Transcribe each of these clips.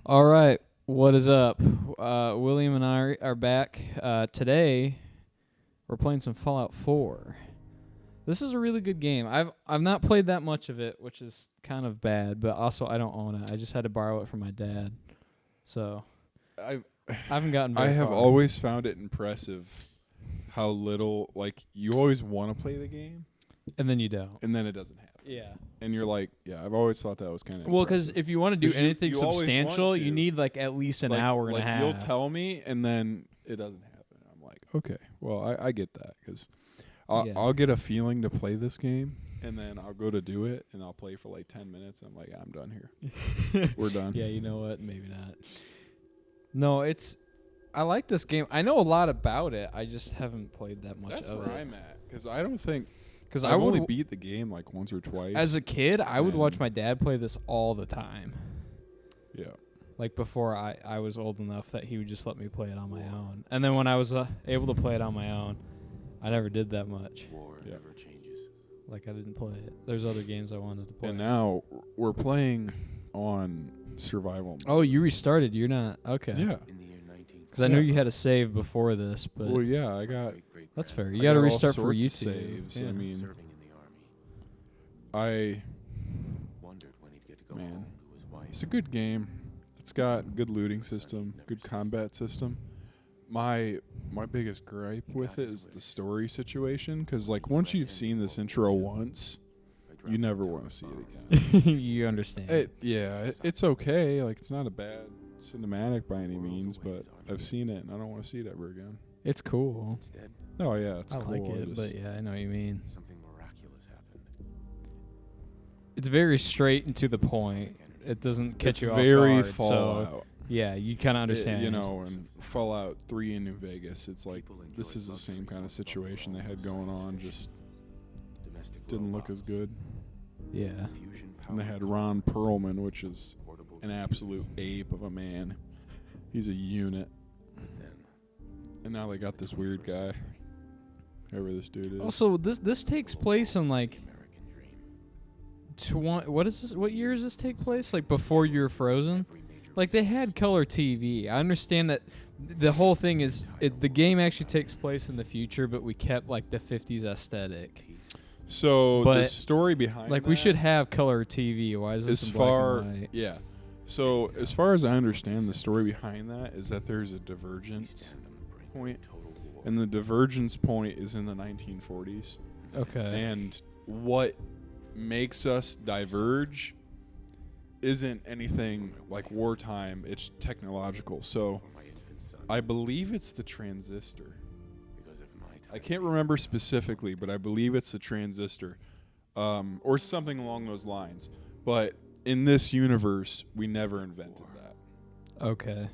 All right, what is up? William and I are back. Today, we're playing some Fallout 4. This is a really good game. I've not played that much of it, which is kind of bad, but also I don't own it. I just had to borrow it from my dad. So I haven't gotten very I have far. always found it impressive how little, like, you always want to play the game, and then you don't. and then it doesn't happen. Yeah. And you're like, I've always thought that was kind of Well, because if you want to do 'Cause you- anything you always substantial, want you to. need like at least an hour and a half. You'll tell me, and then it doesn't happen. I'm like, okay, well, I get that, because I'll get a feeling to play this game, and then I'll go to do it, and I'll play for like 10 minutes, and I'm like, I'm done here. We're done. Yeah, you know what? Maybe not. No, I like this game. I know a lot about it. I just haven't played that much That's of where it. I'm at, because I don't think... Because I've only beat the game like once or twice. As a kid, I would watch and- my dad play this all the time. Yeah. Like before I was old enough that he would just let me play it on my own. And then when I was able to play it on my own, I never did that much. War never changes. Like I didn't play it. There's other games I wanted to play. And now we're playing on survival mode. Oh, you restarted. You're not. Okay. Yeah. In the year 19. Because I knew you had a save before this, but Well, yeah, I got... that's fair. You I got to got all restart for sorts of YouTube. saves. Yeah. I mean, Serving in the army. I... Wondered when he'd get to go Man. home to his wife. It's a good game. It's got good looting system, good combat system. My biggest gripe with it is the story situation, because like once you've seen this intro once, you never want to see it again. You understand. It's okay. Like it's not a bad cinematic by any means, but I've seen it and I don't want to see it ever again. It's cool. Instead, Oh yeah, it's I cool. like it, but yeah, I know what you mean. something miraculous happened. It's very straight and to the point. It doesn't catch it's you off very guard. Fallout. So yeah, you kind of understand. You know, and Fallout 3 in New Vegas, it's like this is the same kind of situation they had going on, just Domestic didn't look robots, as good. Yeah. fusion And they power had Ron Perlman, which is portable an absolute ape of a man. He's a unit. but then And now they got this weird guy. Whoever this dude is. Also, this takes place in like American dream. what is this? What year does this take place? Like before you're frozen? Every major Like they had color TV. I understand that the whole thing is the game actually takes place in the future, but we kept like the 50s aesthetic. So But, the story behind Like that we should have color TV. Why is this as in black far and white? yeah. So as far as I understand, the story behind that is that there's a divergence stand on the brink of point, total war. and the divergence point is in the 1940s. Okay. And what makes us diverge isn't anything like wartime, it's technological. So For my infant son, I believe it's the transistor. because of my I time, can't remember specifically, but I believe it's the transistor, or something along those lines. But in this universe, we never invented that. Okay.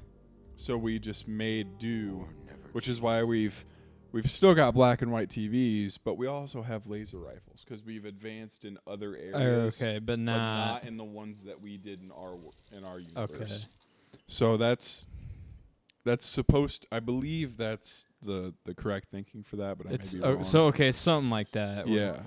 So we just made do, war never which is why we've still got black and white TVs, but we also have laser rifles because we've advanced in other areas. Okay, but But not. not in the ones that we did in our universe. Okay. So that's supposed. I believe that's the correct thinking for that, but I may It's be wrong. so okay, something like that. Yeah,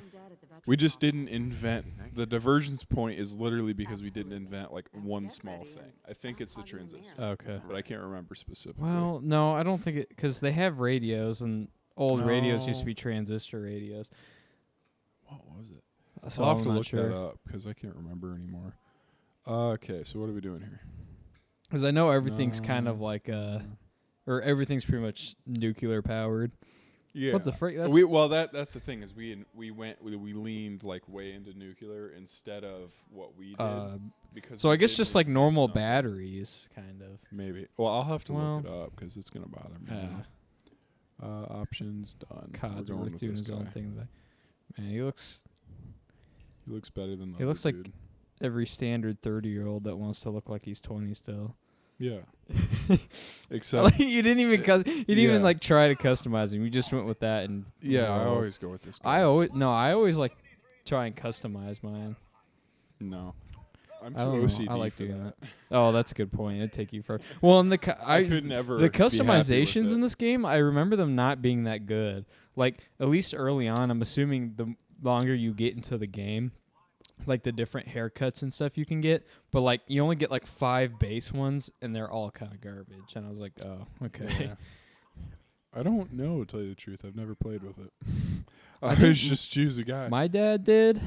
we just didn't invent the divergence point. Is literally because we didn't invent like one small thing. I think it's the transistor, Okay. but I can't remember specifically. Well, no, I don't think it because they have radios and old radios used to No. be transistor radios. What was it? So I'll have I'm to not look sure. that up because I can't remember anymore. Okay, so what are we doing here? Because I know everything's kind No. of like or everything's pretty much nuclear powered. Yeah. What the frick? That's That's the thing is we leaned like way into nuclear instead of what we did because so we I guess did just like invent normal something. batteries, kind of. Maybe. Well, I'll have to Well, look it up because it's gonna bother me. Yeah. now. Options done. Codsworth We're going with doing this his own guy. thing. But man, he looks He looks better than the He other looks like- dude. every standard 30-year-old that wants to look like he's 20 still. Yeah. Except You didn't even you didn't even Yeah. like try to customize him. You just went with that and yeah, I rolled. always go with this guy. I always like try and customize mine. No. I'm too I don't know. OCD I like for doing that. Oh, that's a good point. It'd take you far. Well, and I could never the be happy with customizations it. in this game, I remember them not being that good. Like at least early on, I'm assuming the longer you get into the game, like the different haircuts and stuff you can get, but like you only get like 5 base ones, and they're all kind of garbage. And I was like, oh, okay. Yeah. I don't know, to tell you the truth. I've never played with it. I I always think just choose a guy. My dad did,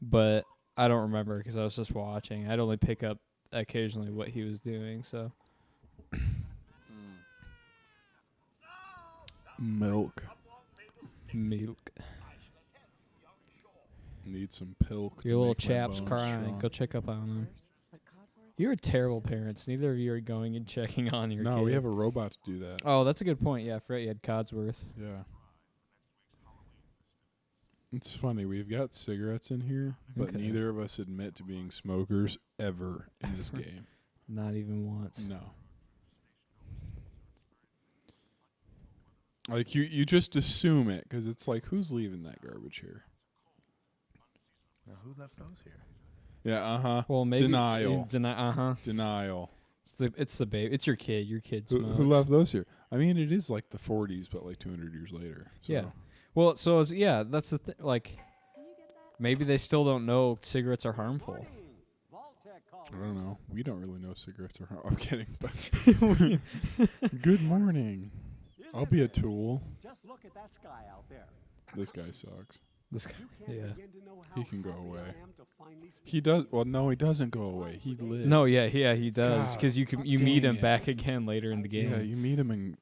but I don't remember because I was just watching. I'd only pick up occasionally what he was doing. So Milk. milk. Need some pilk. Your to little make my chap's bones crying. strong. Go check up on him. You're terrible parents. Neither of you are going and checking on your kid. No, we have a robot to do that. Oh, that's a good point. Yeah, I forgot you had Codsworth. Yeah. It's funny. We've got cigarettes in here, but Okay. neither of us admit to being smokers ever in this game. Not even once. No. Like, you just assume it, because it's like, who's leaving that garbage here? Now, who left those here? Yeah, uh-huh. Well, maybe Denial. Uh-huh. Denial. It's the baby. It's your kid. Your kid Who smokes. left those here? I mean, it is like the 40s, but like 200 years later. So. Yeah. Well, so yeah, that's the thing. Like, maybe they still don't know cigarettes are harmful. I don't know. We don't really know cigarettes are I'm kidding, but good morning. I'll be a tool. Just look at that sky out there. This guy sucks. This guy, You can't yeah. begin to know He how can go happy away. I am to finally speak He does. Well, no, he doesn't go away. He lives. No, yeah, he does. God Because you meet dang him it. back again later in the game. Yeah, you meet him in.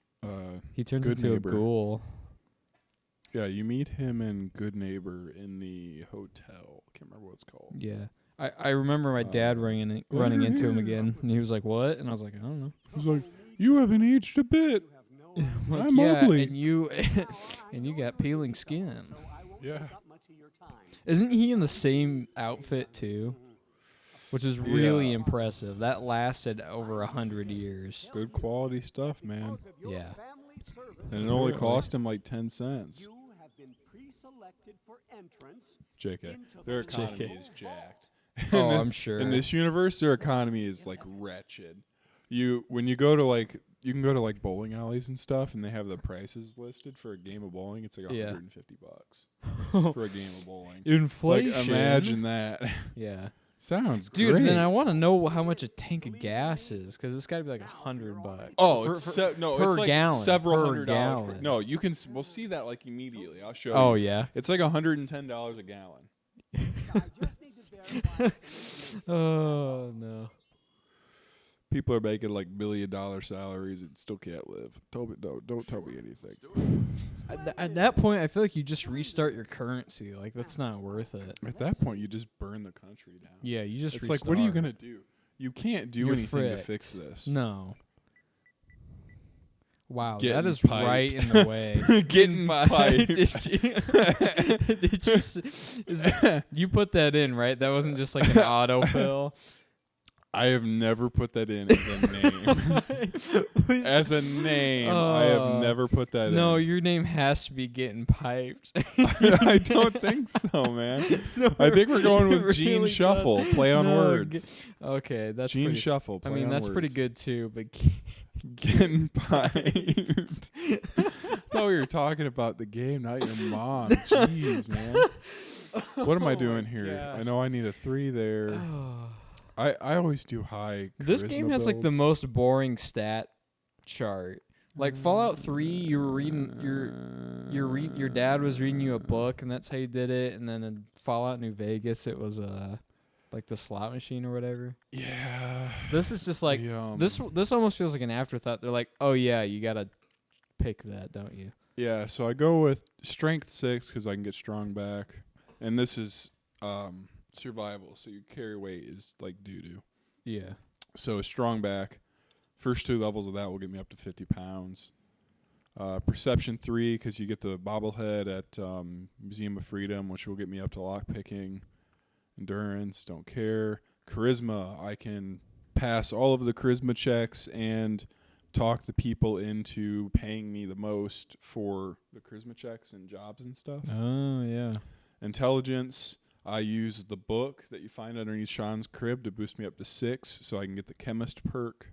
He turns Good into Neighbor. a ghoul. Yeah, you meet him in Good Neighbor in the hotel. Can't remember what it's called. Yeah. I remember my dad running glad you're into him here. again, and he was like, "What?" And I was like, "I don't know." He's like, "You haven't aged a bit." you have no I'm I'm yeah, ugly. and you and you got peeling skin. so I won't Yeah. take up much of your time. Isn't he in the same outfit too? Which is really Yeah. impressive. That lasted over 100 years. Good quality stuff, man. Because of your Yeah. family service, And it only Really? cost him like 10 cents. you have been pre-selected for entrance JK. into Their the economy JK. is jacked. Oh, In I'm sure. In this universe, their economy is like wretched. When you go to like, you can go to like bowling alleys and stuff, and they have the prices listed for a game of bowling. It's like Yeah. $150 for a game of bowling. Inflation. Like, imagine that. Yeah. Sounds Dude, great. then I want to know how much a tank of gas is, because it's got to be like $100. Oh, For- it's for- no, per it's like gallon, several per $100. gallon. No, you can. We'll see that like immediately. I'll show Oh you. yeah. It's like $110 a gallon. I just need to verify some Oh no. People are making like $1 million salaries and still can't live. Don't tell me anything. At that point, I feel like you just restart your currency. Like that's not worth it. At that point, you just burn the country down. Yeah, you just. It's like, what are you restart. gonna do? You can't do You're anything to fricked. fix this. No. Wow, Getting that is piped. right in the way. Getting piped. Did you? Did you? You put that in, right? That wasn't just like an autofill. I have never put that in as a name. As a name, I have never put that No, in. your name has to be getting piped. I don't think so, man. I think we're going with It Gene really Shuffle. does. Play on No, words. Okay, that's Gene pretty. Shuffle. I Play mean, on that's pretty words. good too. But Getting piped. Thought we were talking about the game, not your mom. Jeez, man. What am I doing here? gosh. I know I need a 3 there. I always do high. This charisma game has like the builds. most boring stat chart. Like Fallout 3, you were reading your dad was reading you a book, and that's how you did it. And then in Fallout New Vegas, it was like the slot machine or whatever. Yeah. This is just like this almost feels like an afterthought. They're like, oh yeah, you gotta pick that, don't you? Yeah, so I go with strength 6 because I can get strong back, and this is survival. So your carry weight is like doo-doo. Yeah. So strong back, first 2 levels of that will get me up to 50 pounds. Perception 3 because you get the bobblehead at Museum of Freedom, which will get me up to lock picking. Endurance, don't care. Charisma, I can pass all of the charisma checks and talk the people into paying me the most for the charisma checks and jobs and stuff. Oh yeah. Intelligence, I use the book that you find underneath Sean's crib to boost me up to 6 so I can get the chemist perk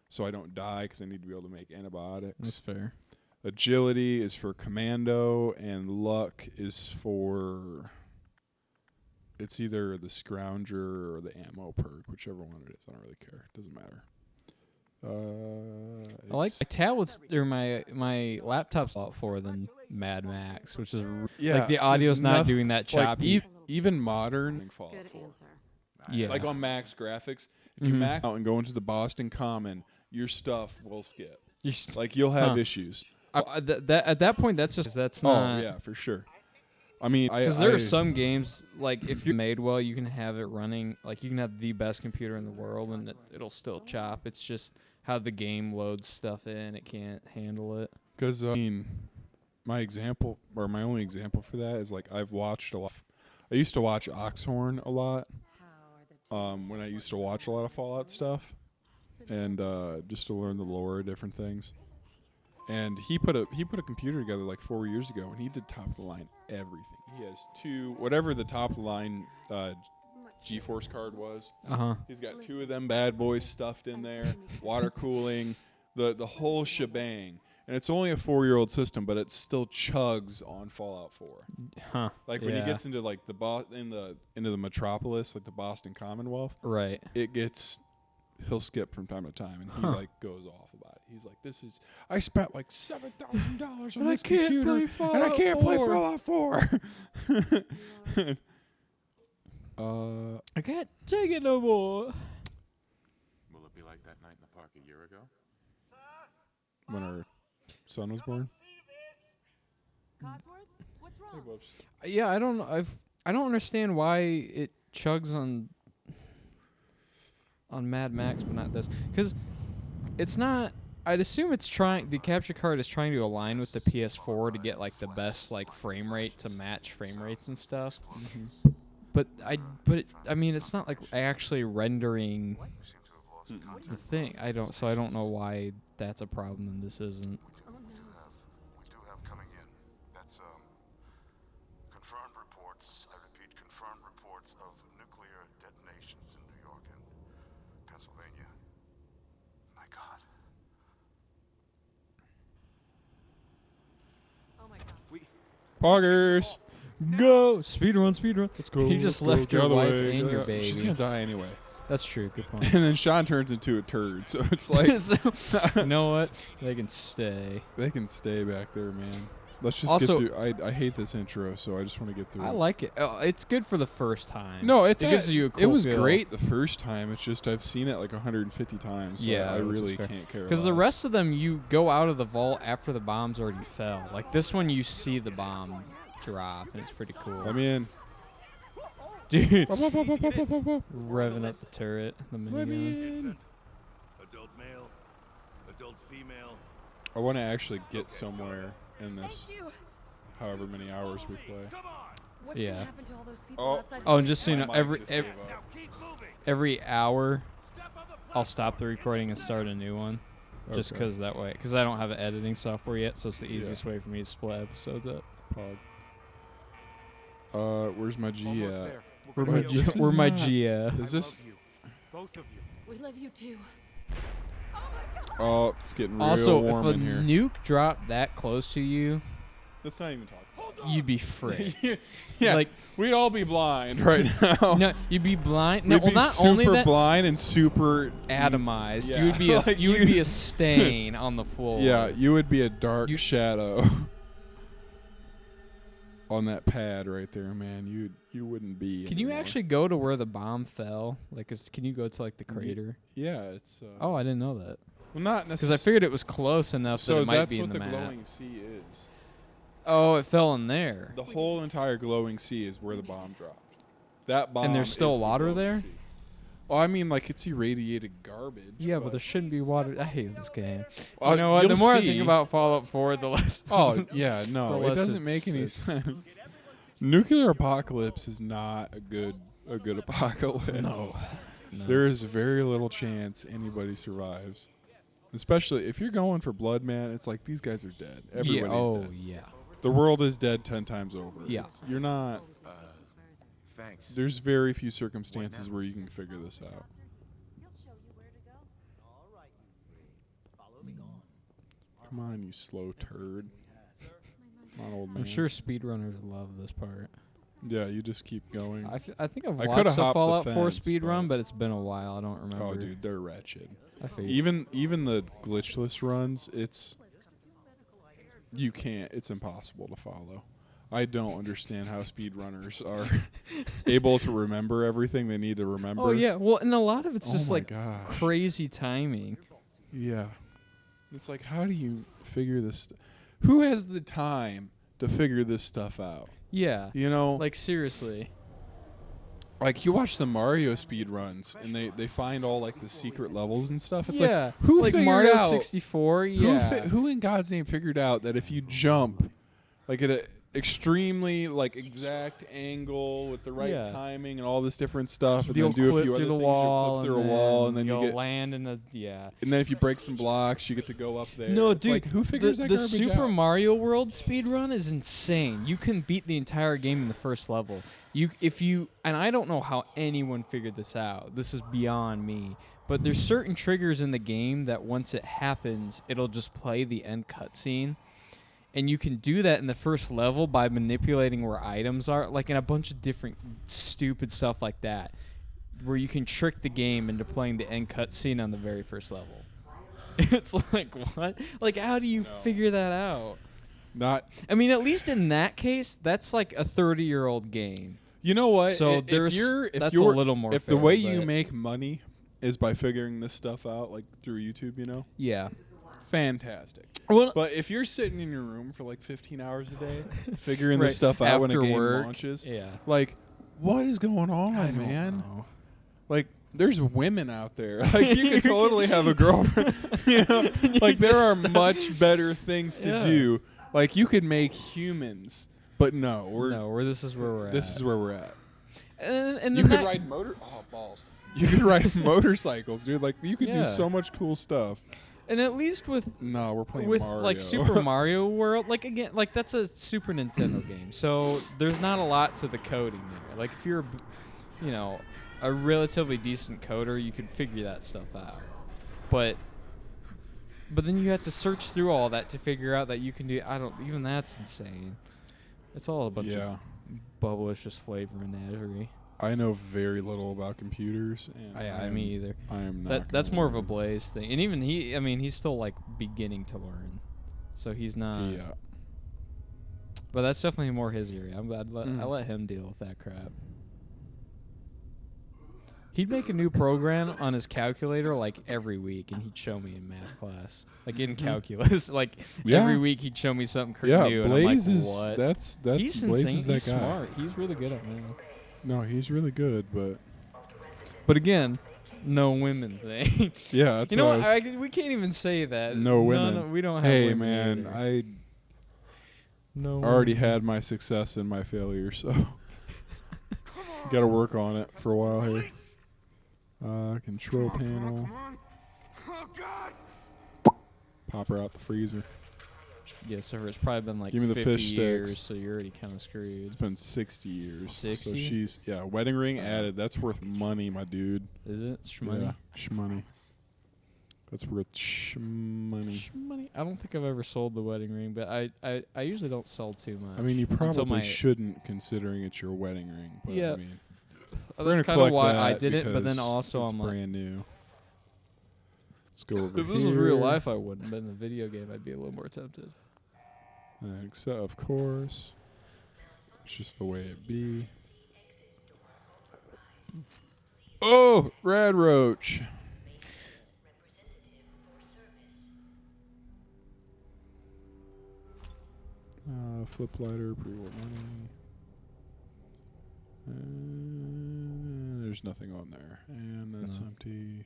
so I don't die because I need to be able to make antibiotics. That's fair. Agility is for commando, and luck is for it's either the Scrounger or the ammo perk, whichever one it is. I don't really care. It doesn't matter. I like my tablets or my laptop's a lot for than Mad Max, which is like the audio's not doing that choppy. Like even modern Fallout Good 4. answer. Yeah. Like on max graphics, if you max out and go into the Boston Common, your stuff will skip. Like you'll have issues. At that point, that's not. Oh yeah, for sure. I mean, because there are some games like if you're made well, you can have it running. Like you can have the best computer in the world and it'll still chop. It's just how the game loads stuff in. It can't handle it. Because I mean, my only example for that is like I've watched a lot. I used to watch Oxhorn a lot. When I used to watch a lot of Fallout stuff, and just to learn the lore of different things. And he put a computer together like 4 years ago, and he did top of the line everything. He has whatever the top of the line GeForce card was. He's got 2 of them bad boys stuffed in there, water cooling, the whole shebang. And it's only a 4-year-old system, but it still chugs on Fallout 4. Like when he gets into like into the metropolis, like the Boston Commonwealth. Right. He'll skip from time to time, and he like goes off about it. He's like, I spent like $7,000 on this computer, and I can't play Fallout 4. I can't take it no more. Will it be like that night in the park a year ago? When our son was born. Codsworth, what's wrong? Yeah, I don't understand why it chugs on Mad Max, but not this. Because it's not. I'd assume the capture card is trying to align with the PS4 to get like the best like frame rate to match frame rates and stuff. But I mean, it's not like actually rendering the thing. I don't know why that's a problem and this isn't. We do have coming in. That's confirmed reports. I repeat, confirmed reports of nuclear detonations in New York and Pennsylvania. My God. Oh my God. Poggers. Go speedrun. Let's go. He just let's left go your the wife other way. and your baby. She's gonna die anyway. That's true. Good point. And then Sean turns into a turd, so it's like You know what? They can stay. they can stay back there, man. Let's just Also- get through. I hate this intro, so I just want to get through. I it. like it. It's good for the first time. No, it gives you a cool it was feel. great the first time. It's just I've seen it like 150 times. So Yeah, I which is really fair. can't care. Because the less. rest of them, you go out of the vault after the bombs already fell. Like this one, you see the bomb drop, and it's pretty cool. I mean, dude, revving up the turret, the minigun. Adult male, adult female. I want to actually get somewhere in this. Thank you. However many hours we play. What's Yeah. gonna happen to all those people Oh. outside? Oh, the and just so you know, My mic just gave up. every hour, I'll stop the recording and start a new one, just Okay. because that way. Because I don't have editing software yet, so it's the easiest way for me to split episodes up. Pog. Where's my G Almost at? there. Where We're my gonna This G, is where my not- G at? Is this? love you. Both of you. We love you too. Oh, it's getting real Also, warm if a in here. nuke dropped that close to you, Let's not even talk. you'd be fricked. Yeah, Like, we'd all be blind right now. no, you'd be blind. No, We'd well, be not super only that, blind and super atomized. Yeah. You would be a Like you would you- be a stain on the floor. Yeah, you would be a dark You- shadow on that pad right there, man. You wouldn't be. Can you anymore. actually go to where the bomb fell? Like, can you go to like the Ye- crater? Yeah, it's. Oh, I didn't know that. well, not Because I necessarily. figured it was close enough that So it might that's be in what the the map. glowing sea is. Oh, it fell in there. The whole entire glowing sea is where the bomb dropped. That bomb. there's still is the water glowing there? sea. Oh, I mean, like it's irradiated garbage. Yeah, but there shouldn't be water. I hate this game. Well, You know what? The you'll more I see. think about Fallout 4, the less. Oh yeah, no, The it less doesn't make any it's- sense. Nuclear apocalypse is not a good apocalypse. No. There is very little chance anybody survives. Especially if you're going for blood, man. It's like these guys are dead. Everybody's Yeah. Oh, dead. yeah. The world is dead 10 times over. Yeah. You're not. Thanks. There's very few circumstances where you can figure this out. He'll show you where to go. All right, you three. Follow me on. Come on, you slow turd. Come on, old man. I'm sure speedrunners love this part. Yeah, you just keep going. I think I've I coulda watched a hopped the Fallout 4 fence, speed run, but- but it's been a while. I don't remember. Oh, dude, they're wretched. I figured. Even the glitchless runs, you can't. It's impossible to follow. I don't understand how speedrunners are able to remember everything they need to remember. Oh yeah, well, and a lot of it's Oh just my like gosh. crazy timing. Yeah. It's like, how do you figure this? Who has the time to figure this stuff out? Yeah, You know, like seriously. like you watch the Mario speed runs, and they find all like the secret levels and stuff. It's Yeah, like, who like figured Mario out? 64. Yeah, Who in God's name figured out that if you jump, like at a extremely like exact angle with the right Yeah. timing and all this different stuff, and you'll then do a clip few through other the things, wall, you'll clip through a wall, and then you you'll get, land in the yeah. and then if you break some blocks, you get to go up there. No, It's dude, like, who figures the that garbage Super out? Mario World speedrun is insane. You can beat the entire game in the first level. And I don't know how anyone figured this out. This is beyond me. But there's certain triggers in the game that once it happens, it'll just play the end cutscene. And you can do that in the first level by manipulating where items are, like in a bunch of different stupid stuff like that, where you can trick the game into playing the end cutscene on the very first level. It's like, what? Like, how do you figure that out? Not. I mean, at least in that case, that's like a 30-year-old game. You know what? So if there's- you're, that's a little more If the fair, way you but- make money is by figuring this stuff out, like through YouTube, you know, Yeah. fantastic. Well, But if you're sitting in your room for like 15 hours a day figuring Right, this stuff out when a after game work, launches, yeah. like, what is going on, I don't man? know. Like, there's women out there. Like, you could totally have a girlfriend. You know, like there are much better things to Yeah. do. Like, you could make humans, but no, This is where we're at. this is where we're at. And You then could that- ride balls. You could ride motorcycles, dude. Like, you could do Yeah. so much cool stuff. And at least with No, we're playing Mario. like Super Mario World, like again, like that's a Super Nintendo game, so there's not a lot to the coding there. Like if you're, you know, a relatively decent coder, you could figure that stuff out. But then you have to search through all that to figure out that you can do. Even that's insane. It's all a bunch Yeah. of bubblicious flavor menagerie. I know very little about computers, and Me either. I am not. That's gonna more of a learn. Blaze thing, and even he's still like beginning to learn, so he's not. Yeah. But that's definitely more his area. I Mm. let him deal with that crap. He'd make a new program on his calculator like every week, and he'd show me in math class, like in calculus. Like Yeah. every week, he'd show me something Yeah, new, Blaze and I'm like, is "What?" that's He's Blaze insane. is that He's guy. smart. He's really good at math. No, he's really good, But again, no women thing. yeah, that's You know what what? I was, We can't even say that. No women. we don't have. Hey women man, either. No. already women. had my success and my failure, so got to work on it for a while here. Control panel. Oh, God! Pop her out the freezer. Yeah, so it's probably been like Give me the 50 fish years, sticks. so you're already kind of screwed. It's been 60 years. 60? So she's wedding ring added. That's worth money, my dude. Is it? Shmoney? Yeah, shmoney. That's worth shmoney. Shmoney? I don't think I've ever sold the wedding ring, but I usually don't sell too much. I mean, you until probably my- shouldn't, considering it's your wedding ring. But Yeah. I mean, Oh, we're that's gonna kind of collect why that I did it, but then because also it's I'm like, brand new. Let's go over if here. this was real life, I wouldn't. But in the video game, I'd be a little more tempted. So of course, it's just the way it be. Oh, Rad Roach. Flip lighter, pre-order money. There's nothing on there, and that's No. empty.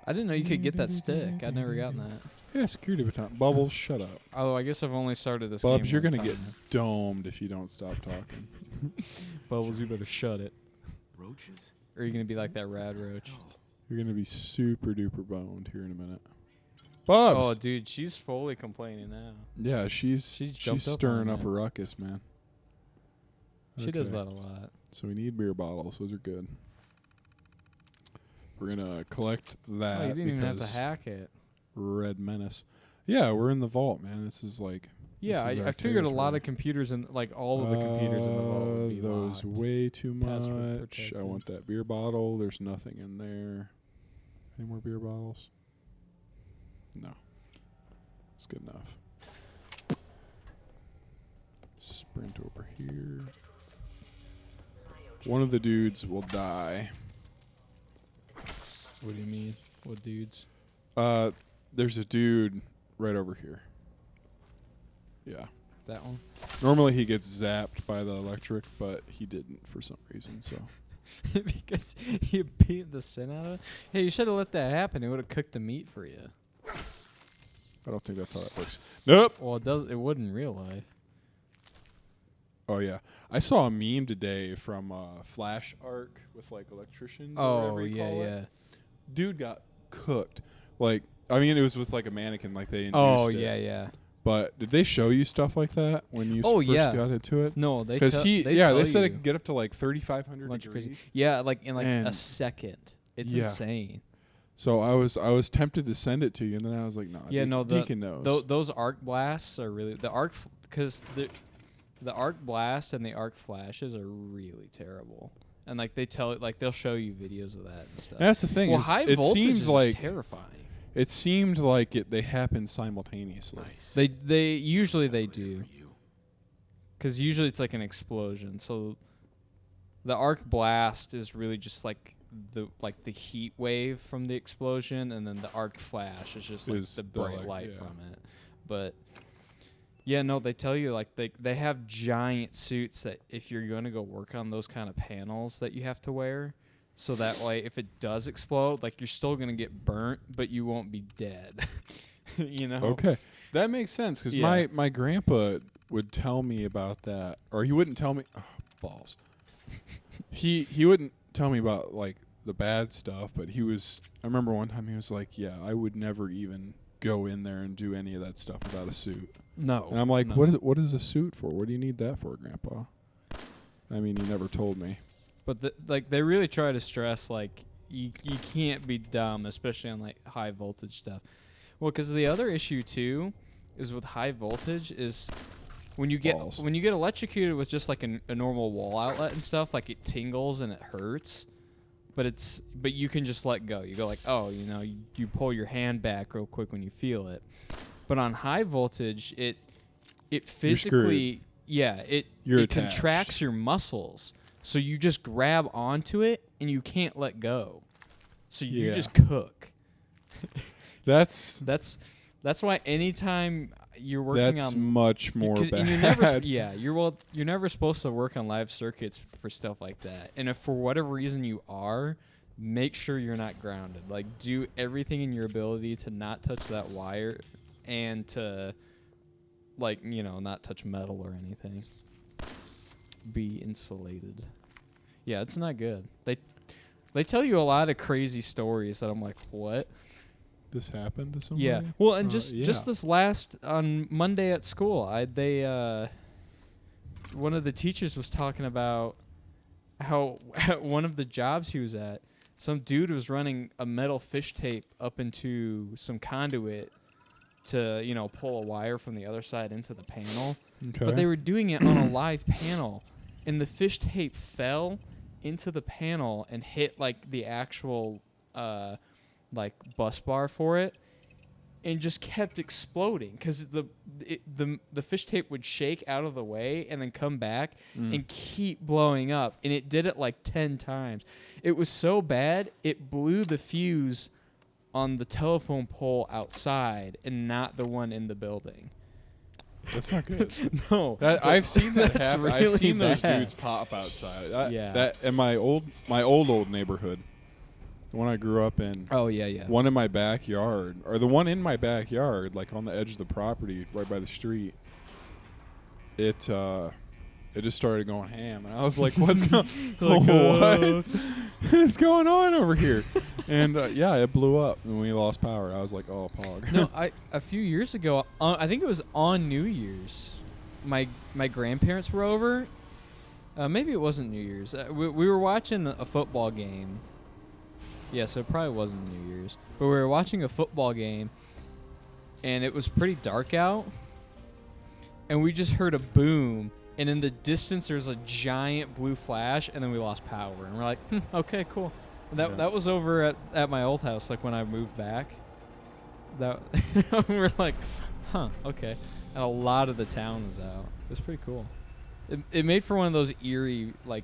I didn't know you could get that stick. I'd never gotten that. Yeah, security baton. Bubbles, shut up. Although I guess I've only started this Bubs, game you're one gonna get time. domed if you don't stop talking. Bubbles, you better shut it. Roaches? Or you're going to be like that Rad Roach. You're gonna be super duper boned here in a minute. Bubs. Oh, dude, she's fully complaining now. Yeah, she's jumped up stirring on up that. a ruckus, man. She does Okay. that a lot. So we need beer bottles. Those are good. We're gonna collect that Oh, you didn't even have to because hack it. Red Menace. Yeah, we're in the vault, man. This is like Yeah, This is I our figured a lot territory. of computers and like all of the computers in the vault would be those locked. way too Password much. protected. I want that beer bottle. There's nothing in there. Any more beer bottles? No. It's good enough. Sprint over here. One of the dudes will die. What do you mean? What dudes? There's a dude right over here. Yeah. That one? Normally he gets zapped by the electric, but he didn't for some reason, so. Because you beat the sin out of it? Hey, you should have let that happen. It would have cooked the meat for you. I don't think that's how that works. Nope. Well, it does. It would in real life. Oh, yeah. I saw a meme today from Flash Arc with, like, electricians or Oh, whatever you yeah, call it. yeah. Dude got cooked. Like, I mean, it was with, like, a mannequin, like, they induced Oh, it. yeah, yeah. But did they show you stuff like that when you first yeah. got into it? No, they Because they they tell said you it could get up to, like, 3,500 bunch of degrees. crazy. Yeah, like in like a And- second. It's Yeah. insane. So I was tempted to send it to you, and then I was like, nah, Yeah, no, Deacon knows. Those arc blasts are really the arc because the arc blast and the arc flashes are really terrible. And like they tell it, like they'll show you videos of that and stuff. And that's the thing. Well, is high it voltage seemed is like just terrifying. it seemed like they happened simultaneously. They usually they do. Because usually it's like an explosion. So the arc blast is really just like the heat wave from the explosion, and then the arc flash is just like Is the the, bright like, light yeah. from it. But yeah, no, they tell you like they have giant suits that if you're going to go work on those kind of panels that you have to wear, so that way if it does explode, like you're still going to get burnt, but you won't be dead. You know? Okay, that makes sense because Yeah. my grandpa would tell me about that, or he wouldn't tell me. Oh, balls. he wouldn't tell me about like the bad stuff, but he was. I remember one time he was like, "Yeah, I would never even go in there and do any of that stuff without a suit." No. And I'm like, no. what is a suit for? What do you need that for, Grandpa? I mean, he never told me. But like they really try to stress like you can't be dumb, especially on like high voltage stuff. Well, because the other issue too is with high voltage is when you get Balls. electrocuted with just like a normal wall outlet and stuff, like it tingles and it hurts. But you can just let go. You go like, oh, you pull your hand back real quick when you feel it. But on high voltage, it physically, it You're it attached. contracts your muscles. So you just grab onto it and you can't let go. So you Yeah. just cook. That's That's why anytime you're working that's on much more 'cause- bad. and you're never supposed to work on live circuits for stuff like that. And if for whatever reason you are, make sure you're not grounded. Like do everything in your ability to not touch that wire and to not touch metal or anything. Be insulated. Yeah, it's not good. They tell you a lot of crazy stories that I'm like, what? This happened to somebody? Yeah. Well, and just yeah. this last on Monday at school, one of the teachers was talking about how at one of the jobs he was at, some dude was running a metal fish tape up into some conduit to, pull a wire from the other side into the panel. Okay. But they were doing it on a live panel, and the fish tape fell into the panel and hit like the actual bus bar for it, and just kept exploding because the fish tape would shake out of the way and then come back and keep blowing up, and it did it like 10 times. It was so bad it blew the fuse on the telephone pole outside and not the one in the building. That's not good. No, I've seen that that's happen. I've really seen those bad. dudes pop outside. Yeah. That in my old neighborhood, the one I grew up in. Oh yeah. One in my backyard, or the one in my backyard, like on the edge of the property, right by the street. It just started going ham, and I was like, "What's going? What's going on over here?" And it blew up, and we lost power. I was like, "Oh, pog." No, a few years ago, I think it was on New Year's. My grandparents were over. Maybe it wasn't New Year's. We were watching a football game. Yeah, so it probably wasn't New Year's. But we were watching a football game, and it was pretty dark out. and we just heard a boom, and in the distance there's a giant blue flash, and then we lost power, and we're like, okay, cool. And that was over at my old house, like when I moved back. That we're like, okay. And a lot of the town was out. It was pretty cool. It made for one of those eerie, like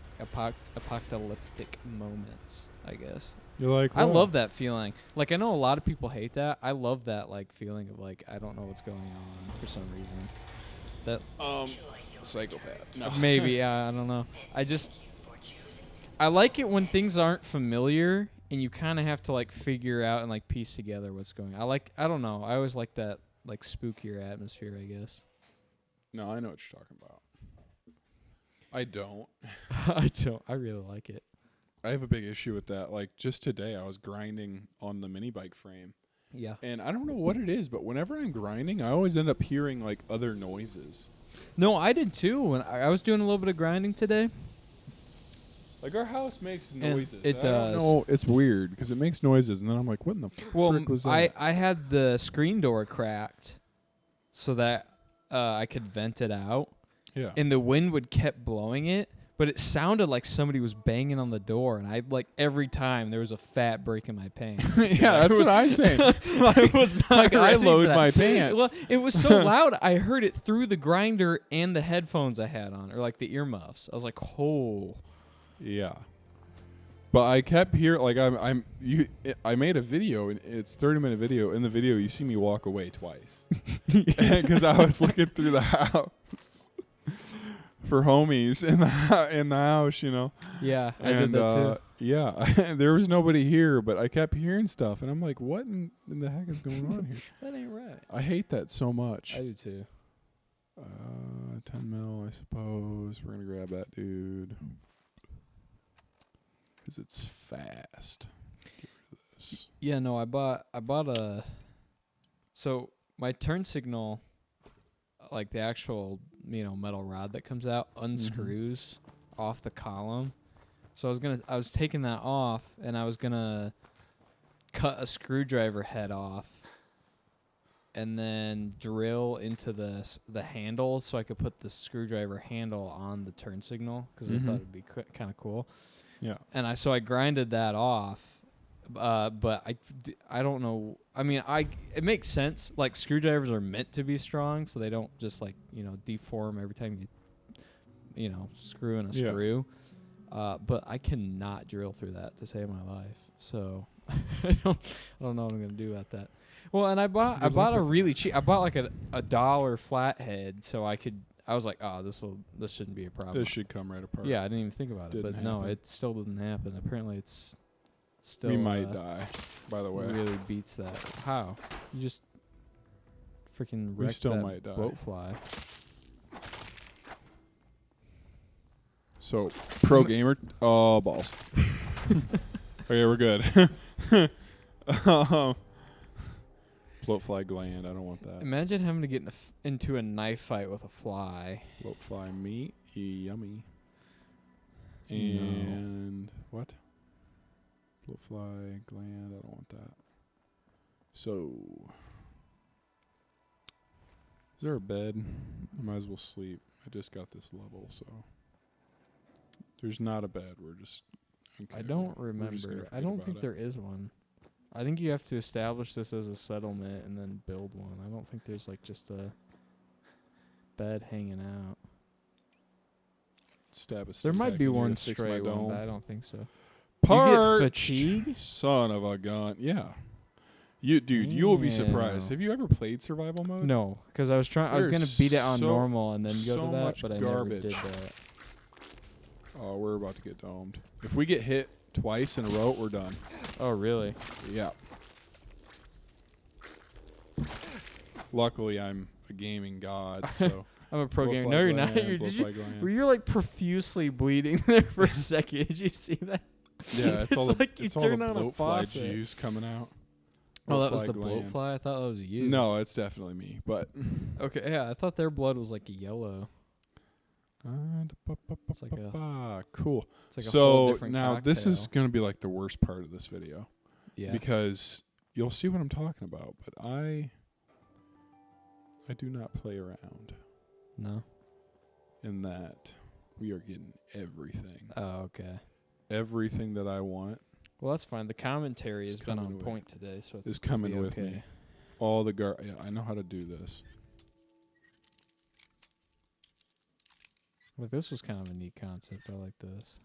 apocalyptic moments, I guess. You're like, I "Whoa." love that feeling. Like, I know a lot of people hate that. I love that, like, feeling of, like, I don't know what's going on for some reason. That Psychopath. No. maybe, yeah, I don't know. I like it when things aren't familiar and you kind of have to, like, figure out and, like, piece together what's going on. I don't know. I always like that, like, spookier atmosphere, I guess. No, I know what you're talking about. I don't. I really like it. I have a big issue with that. Like, just today, I was grinding on the mini bike frame. Yeah. And I don't know what it is, but whenever I'm grinding, I always end up hearing, like, other noises. No, I did too. When I was doing a little bit of grinding today. Like, our house makes And noises. it I don't does. know, it's weird, because it makes noises, and then I'm like, what in the Well, frick was that? I had the screen door cracked so that I could vent it out. Yeah. And the wind would kept blowing it, but it sounded like somebody was banging on the door, and I like every time there was a fat break in my pants. Yeah, that's what I'm saying. I was not Like, I ready for load that. my pants. Well, it was so loud, I heard it through the grinder and the headphones I had on, or like the earmuffs. I was like, oh. Yeah. But I kept hearing, like, I made a video, and it's 30-minute video. In the video, you see me walk away twice. Because I was looking through the house for homies in the house, you know. Yeah, I did that too. Yeah, there was nobody here, but I kept hearing stuff, and I'm like, what in the heck is going on here? That ain't right. I hate that so much. I do too. 10 mil, I suppose. We're going to grab that dude. Because it's fast. Get rid of this. Yeah, no, I bought a. So my turn signal, like the actual metal rod that comes out, unscrews off the column. So I was taking that off, and I was gonna cut a screwdriver head off, and then drill into the handle so I could put the screwdriver handle on the turn signal because I thought it'd be kind of cool. Yeah. And I grinded that off, but I don't know. I mean, it makes sense. Like, screwdrivers are meant to be strong, so they don't just deform every time you screw in a screw. But I cannot drill through that to save my life. So I don't know what I'm gonna do about that. Well, and I bought a really cheap. I bought like a $1 flathead, so I was like, oh, this shouldn't be a problem. This should come right apart. Yeah, I didn't even think about it, but Didn't no, happen. it still doesn't happen. Apparently, it's still We might die, by the way. really beats that. How? You just freaking We wrecked still that might die. boat fly. So, pro gamer. Oh, balls. Okay, we're good. Float fly gland. I don't want that. Imagine having to get into a knife fight with a fly. Float fly meat. Yummy. No. And what? Float fly gland. I don't want that. So, is there a bed? I might as well sleep. I just got this level, so there's not a bed. We're just. Okay, I don't we're just gonna remember. I forget don't about think it. there is one. I think you have to establish this as a settlement and then build one. I don't think there's like just a bed hanging out. Stab a There might stick be back in here one to fix stray my one, dome. but I don't think so. Parched. fatigue? Son of a gun. Yeah. You will be surprised. Yeah. Have you ever played survival mode? No, because I was There's gonna beat it on so- normal and then go so to that, much but I garbage. never did that. Oh, we're about to get domed. If we get hit twice in a row, we're done. Oh, really? Yeah. Luckily, I'm a gaming god, so. I'm a pro Blow gamer. fly No, you're gland, not. blow fly gland. Were you like profusely bleeding there for a second? Did you see that? Yeah, it's all the, like you it's all the turn on a bloat fly faucet. juice coming out. Oh, that was Bloat the fly bloat gland. fly. I thought that was you. No, it's definitely me, but. Okay, yeah, I thought their blood was like yellow. It's like Cool. It's like a whole So different now this is cocktail. going to be like the worst part of this video Yeah. because you'll see what I'm talking about, but I do not play around. No. in that we are getting everything. Oh, okay. Everything that I want Well, that's fine. The commentary It's has been on coming with- point today, so is it's coming be with okay. me. All the yeah, I know how to do this. Well, this was kind of a neat concept. I like this.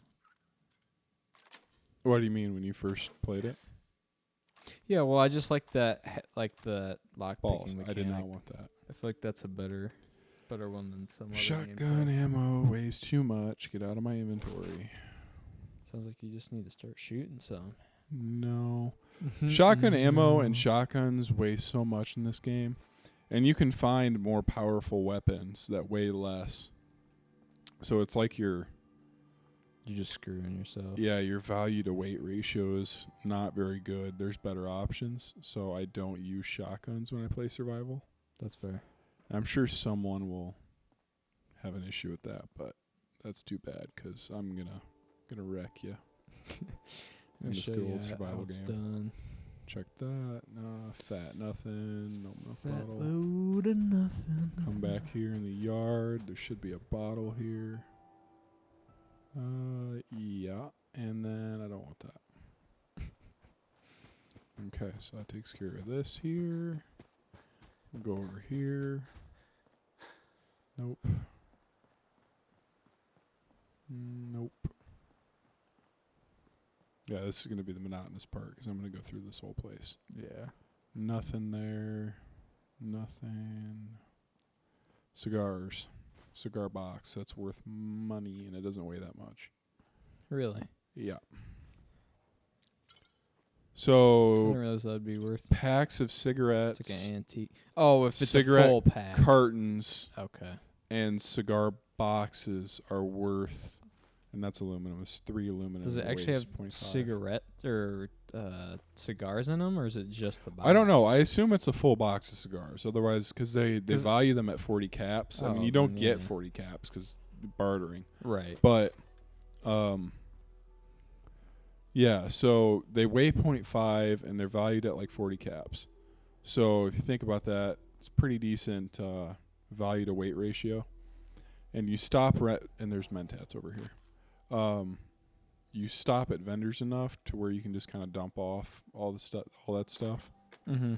What do you mean when you first played it? Yeah, well, I just like that, like the lock Balls. picking I mechanic. did not want that. I feel like that's a better one than some other Shotgun gameplay. ammo weighs too much. Get out of my inventory. Sounds like you just need to start shooting some. No. Shotgun ammo and shotguns weigh so much in this game. And you can find more powerful weapons that weigh less. So it's like your You're just screwing yourself. your value to weight ratio is not very good. There's better options. So I don't use shotguns when I play survival. That's fair. I'm sure someone will have an issue with that, but that's too bad because I'm gonna wreck you. I'm this show good you old how survival it's game. done. Check that. Nah, fat nothing. No milk Fat bottle. load of nothing. Come back here in the yard. There should be a bottle here. Yeah. And then I don't want that. Okay, so that takes care of this here. We'll go over here. Nope. Nope. Yeah, this is going to be the monotonous part because I'm going to go through this whole place. Yeah. Nothing there. Nothing. Cigars. Cigar box. That's worth money, and it doesn't weigh that much. Really? Yeah. I So, didn't realize that'd be worth. packs of cigarettes, It's like an antique. Oh, if it's Cigarette a full pack. cartons, Okay. and cigar boxes are worth, and that's aluminum. It's 3 aluminum. Does it that actually weighs have 0.5. cigarette or cigars in them, or is it just the box? I don't know. I assume it's a full box of cigars. Otherwise, because they 'Cause- value them at 40 caps. I mean, Oh, you don't then get yeah. 40 caps because bartering. Right. But, yeah, so they weigh 0.5 and they're valued at like 40 caps. So if you think about that, it's pretty decent value to weight ratio. And you stop and there's Mentats over here. You stop at vendors enough to where you can just kind of dump off all that stuff. Mm-hmm.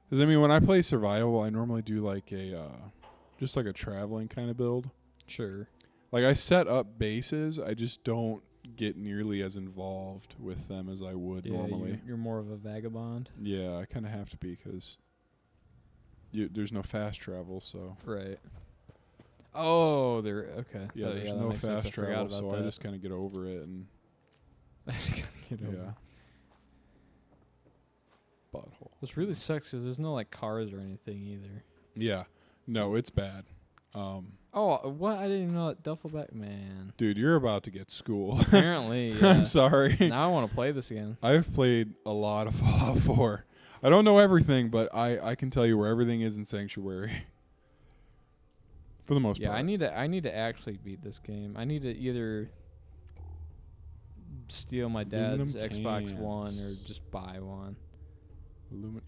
Because I mean, when I play survival, I normally do like just like a traveling kind of build. Sure. Like I set up bases, I just don't get nearly as involved with them as I would Yeah, normally. you're more of a vagabond. Yeah, I kind of have to be because there's no fast travel, so Right. Oh, there. Okay. yeah, Oh, there's that no makes sense. fast I forgot travel, about so I that. just kind of get over it and I just gotta get over yeah. it. Butthole. Which really sucks because there's no like cars or anything either. Yeah, no, it's bad. Oh, what? I didn't even know that duffel bag. Man. Dude, you're about to get school. Apparently, yeah. I'm sorry. Now I want to play this again. I've played a lot of Fallout 4. I don't know everything, but I can tell you where everything is in Sanctuary. For the most Yeah, part. I need to actually beat this game. I need to either steal my dad's Aluminum Xbox One or cans. just buy one.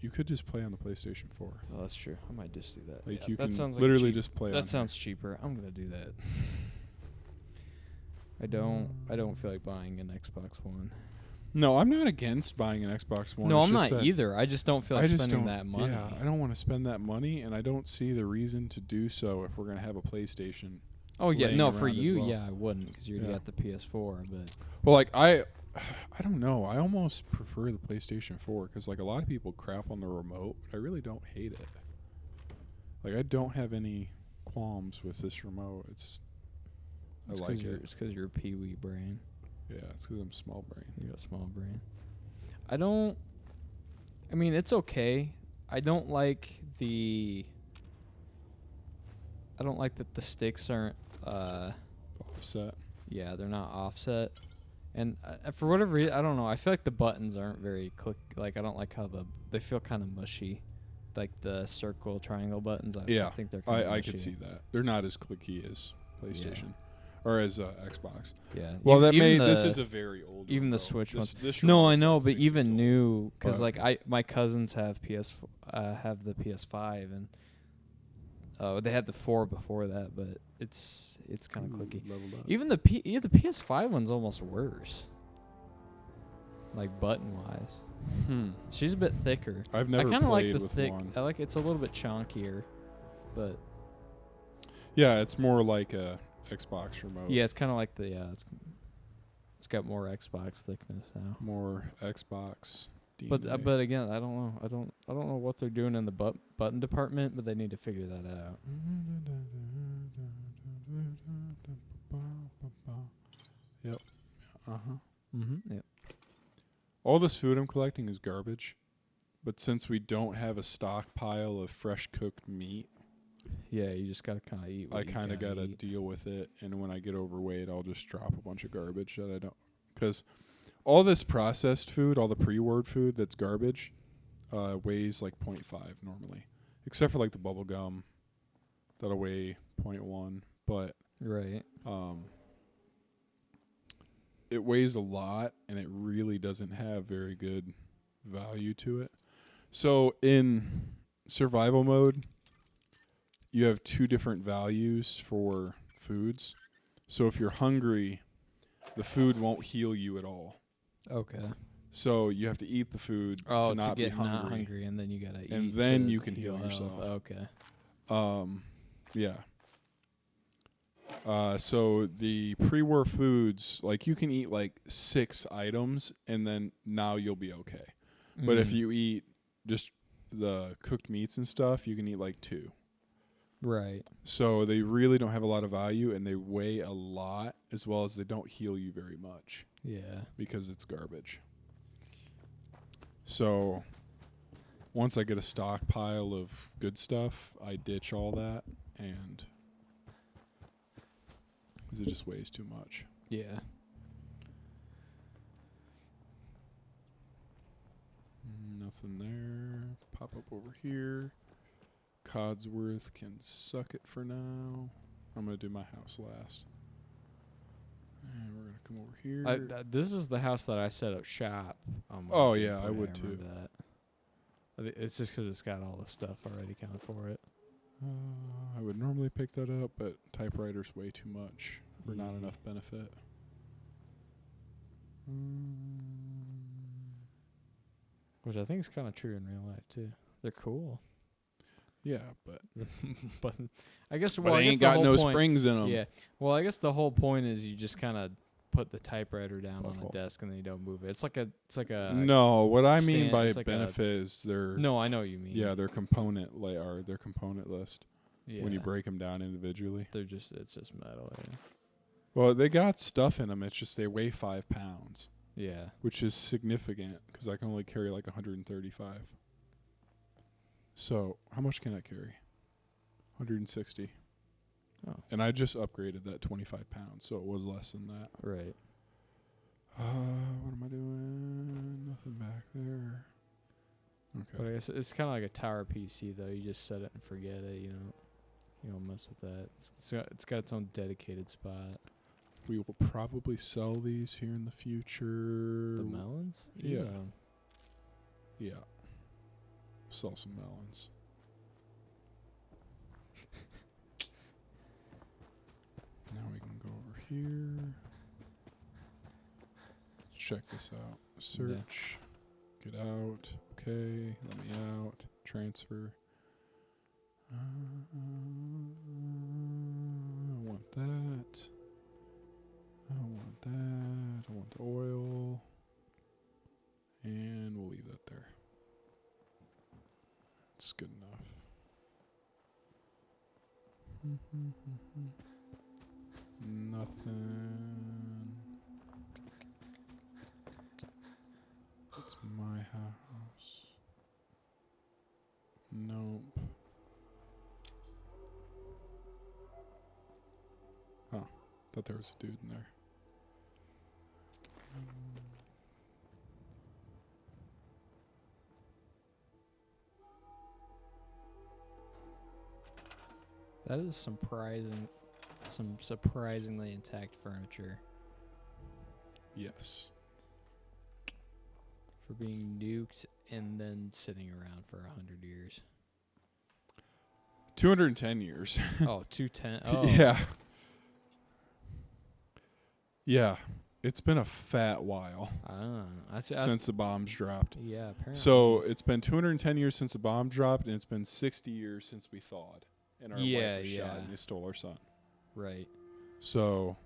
You could just play on the PlayStation 4. Oh, that's true. I might just do that. Like Yeah, you that can sounds like literally cheap. just play on That sounds cheaper. I'm gonna do that. I don't feel like buying an Xbox One. No, I'm not against buying an Xbox One. No, It's I'm just not that either. I just don't feel I like just spending don't- that money. Yeah, I don't want to spend that money, and I don't see the reason to do so if we're going to have a PlayStation. Oh yeah, laying no, for around as you, well. yeah, I wouldn't because you already Yeah. got the PS4. But Well, like I don't know. I almost prefer the PlayStation 4 because like a lot of people crap on the remote. But I really don't hate it. Like I don't have any qualms with this remote. I like it. It's because you're a peewee brain. Yeah, it's because I'm small brain. You got a small brain. I mean, it's okay. I don't like that the sticks aren't. Offset. Yeah, they're not offset. And for whatever reason, I don't know. I feel like the buttons aren't very click. Like I don't like how they feel kind of mushy, like the circle, triangle buttons. I Yeah, think they're. Kind of I mushy. could see that. They're not as clicky as PlayStation or as Xbox. Yeah. Well, Even this the- is a very old. even the remote. Switch This- ones. this No, I remote's know, like but 6 years even old. new, because But- like my cousins have have the PS5, and Oh, they had the 4 before that, but it's kind of Ooh, clicky. leveled up. Even the PS5 one's almost worse. Like button wise, she's a bit thicker. I've never I kind of like played the with thick. one. I like it's a little bit chunkier, but Yeah, it's more like a Xbox remote. yeah, it's kind of like the it's got more Xbox thickness now. More Xbox. But DNA. but again, I don't know. I don't know what they're doing in the button department, but they need to figure that out. Yep. Mm-hmm. Yeah. All this food I'm collecting is garbage, but since we don't have a stockpile of fresh cooked meat, Yeah, you just gotta kind of eat. What I you kind of gotta eat. deal with it. And when I get overweight, I'll just drop a bunch of garbage that I don't. Because all this processed food, all the pre-word food that's garbage, weighs like 0.5 normally, except for like the bubble gum, that'll weigh 0.1. But Right. it weighs a lot, and it really doesn't have very good value to it. So in survival mode, you have 2 different values for foods. So if you're hungry, the food won't heal you at all. Okay. So you have to eat the food Oh, to not get be hungry. not hungry, and then you gotta eat. And then to you can heal health. yourself. Okay. Yeah. So the pre-war foods, like you can eat like 6 items, and then now you'll be okay. But if you eat just the cooked meats and stuff, you can eat like 2. right. So they really don't have a lot of value, and they weigh a lot, as well as they don't heal you very much Yeah. because it's garbage. So once I get a stockpile of good stuff, I ditch all that, and because it just weighs too much. Yeah. Nothing there. Pop up over here. Codsworth can suck it for now. I'm going to do my house last. And we're going to come over here. This is the house that I set up shop. On my Oh, yeah, gameplay. I would remember too. That. It's just because it's got all the stuff already counted for it. I would normally pick that up, but typewriter's way too much for not Mm. enough benefit. Which I think is kind of true in real life too. They're cool, Yeah, but but I guess but well, I I guess ain't the got whole no point, springs in them. Yeah. Well, I guess the whole point is you just kind of put the typewriter down on Butthole. a desk and then you don't move it. It's like a No, what I mean stand- by it's like a- benefit is their No, I know what you mean. yeah, their component their component list Yeah. when you break them down individually. it's just metal. Well, they got stuff in them. It's just they weigh 5 pounds, Yeah. which is significant because I can only carry like 135. So how much can I carry? 160. Oh. And I just upgraded that 25 pounds, so it was less than that. Right. What am I doing? Nothing back there. Okay. But I guess it's kind of like a tower PC though. You just set it and forget it. You don't mess with that. It's got its own dedicated spot. We will probably sell these here in the future. The melons. Yeah. Eat 'em. Yeah. Sell some melons. Now we can go over here. Let's check this out. Search. Get out. Okay. Let me out. Transfer. I want that. I want that. I want the oil. And we'll leave that there. It's good enough. Nothing. It's my house. Nope. Huh. Thought there was a dude in there. That is some surprisingly intact furniture Yes. for being nuked and then sitting around for 100 years. 210 years. Oh, 210. Oh, Yeah. Yeah. It's been a fat while I don't know. since the bombs dropped. Yeah, apparently. So it's been 210 years since the bomb dropped, and it's been 60 years since we thawed. And our Yeah, wife was shot, yeah. and they stole our son. Right. So